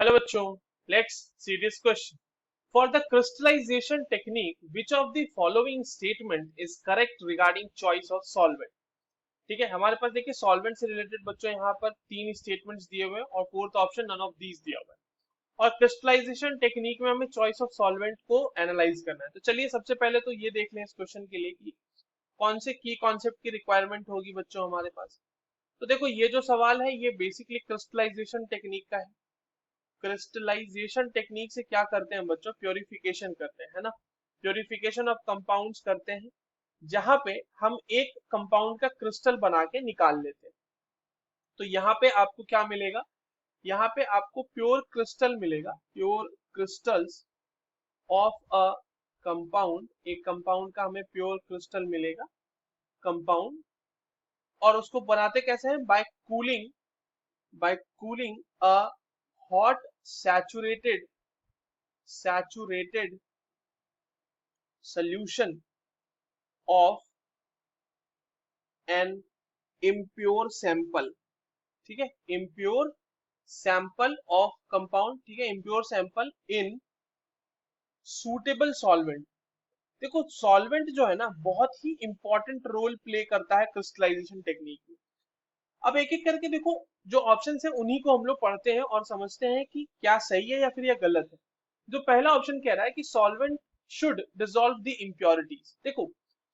Hello बच्चों, let's see this question. For the crystallization technique, which of the following statement is correct regarding choice of solvent? ठीक है, हमारे पास देखिए solvent से related बच्चों यहाँ पर तीन स्टेटमेंट्स दिए हुए हैं और fourth option none of these दिया हुआ है। और क्रिस्टलाइजेशन टेक्निक में हमें चॉइस ऑफ सॉल्वेंट को एनालाइज करना है। तो चलिए सबसे पहले तो ये देख लें इस क्वेश्चन के लिए कि कौन से की कॉन्सेप्ट की रिक्वायरमेंट होगी बच्चों हमारे पास। तो देखो ये जो सवाल है ये बेसिकली क्रिस्टलाइजेशन टेक्निक का है। क्रिस्टलाइजेशन टेक्निक से क्या करते हैं बच्चों, प्योरिफिकेशन करते हैं, है ना। प्योरिफिकेशन ऑफ कंपाउंड्स करते हैं जहां पे हम एक कंपाउंड का क्रिस्टल बना के निकाल लेते हैं। तो यहाँ पे आपको क्या मिलेगा, यहाँ पे आपको प्योर क्रिस्टल मिलेगा, pure crystals of a compound. एक कंपाउंड का हमें प्योर क्रिस्टल मिलेगा, कंपाउंड। और उसको बनाते कैसे हैं, by cooling a hot saturated solution of an impure sample। ठीक है, impure sample of compound, ठीक है, impure sample in suitable solvent। देखो सॉल्वेंट जो है ना बहुत ही इंपॉर्टेंट रोल प्ले करता है क्रिस्टलाइजेशन टेक्निक में। अब एक एक करके देखो, जो ऑप्शन है उन्हीं को हम लोग पढ़ते हैं और समझते हैं कि क्या सही है या फिर यह गलत है। जो पहला ऑप्शन कह रहा है कि solvent should dissolve the impurities. देखो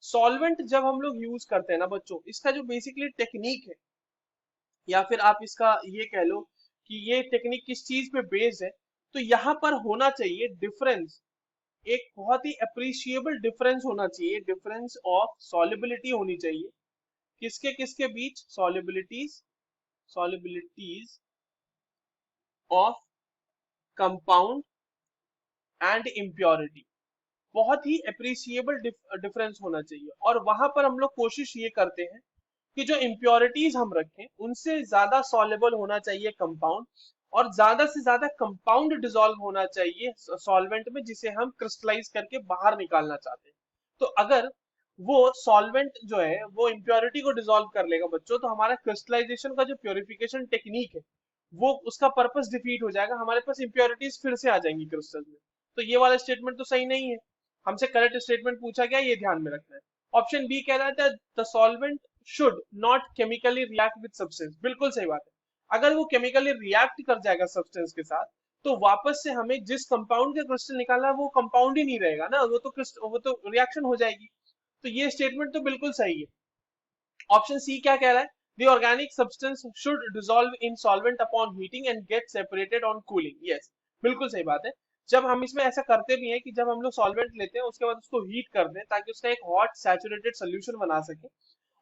सॉल्वेंट जब हम लोग यूज करते हैं ना बच्चों, इसका जो बेसिकली टेक्निक है या फिर आप इसका ये कह लो कि ये टेक्निक किस चीज पे बेस्ड है, तो यहाँ पर होना चाहिए डिफरेंस, एक बहुत ही अप्रिशिएबल डिफरेंस होना चाहिए, डिफरेंस ऑफ सॉलिबिलिटी होनी चाहिए। किसके किसके बीच, solubilities of compound and impurity, बहुत ही अप्रिशिएबल डिफरेंस होना चाहिए। और वहां पर हम लोग कोशिश ये करते हैं कि जो इम्प्योरिटीज हम रखें उनसे ज्यादा सॉलेबल होना चाहिए कंपाउंड, और ज्यादा से ज्यादा कंपाउंड डिसॉल्व होना चाहिए सॉल्वेंट में जिसे हम क्रिस्टलाइज करके बाहर निकालना चाहते हैं। तो अगर वो सॉल्वेंट जो है वो इम्प्योरिटी को डिसॉल्व कर लेगा बच्चों, तो हमारा क्रिस्टलाइजेशन का जो प्योरिफिकेशन टेक्निक है वो उसका पर्पस डिफीट हो जाएगा, हमारे पास इम्प्योरिटीज फिर से आ जाएंगी क्रिस्टल में। तो ये वाला स्टेटमेंट तो सही नहीं है। हमसे करेक्ट स्टेटमेंट पूछा गया, ये ध्यान में रखना है। ऑप्शन बी कह रहा है the solvent should not chemically react with substance. बिल्कुल सही बात है, अगर वो केमिकली रिएक्ट कर जाएगा सब्सटेंस के साथ तो वापस से हमें जिस कंपाउंड का क्रिस्टल निकालना है वो कंपाउंड ही नहीं रहेगा ना, वो तो रिएक्शन हो जाएगी। तो ये स्टेटमेंट तो बिल्कुल सही है। ऑप्शन सी क्या कह रहा है, the organic substance should dissolve in solvent upon heating and get separated on cooling. Yes, बिल्कुल सही बात है। जब हम इसमें ऐसा करते भी हैं कि जब हम लोग सॉल्वेंट लेते हैं उसके बाद उसको हीट कर दें ताकि उसका एक हॉट सैचुरेटेड सोल्यूशन बना सके,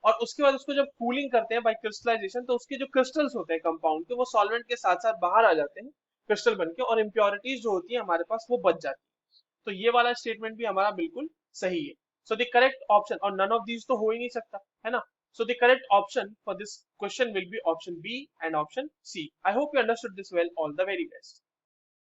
और उसके बाद उसको जब कूलिंग करते हैं बाय क्रिस्टलाइजेशन, तो उसके जो क्रिस्टल्स होते हैं कंपाउंड के वो सॉल्वेंट के साथ साथ बाहर आ जाते हैं क्रिस्टल बन के, और इम्प्योरिटीज जो होती है हमारे पास वो बच जाती है। तो ये वाला स्टेटमेंट भी हमारा बिल्कुल सही है। सो द करेक्ट ऑप्शन, और नन ऑफ दीज तो हो ही नहीं सकता, है ना। So the correct option for this question will be option B and option C. I hope you understood this well. All the very best.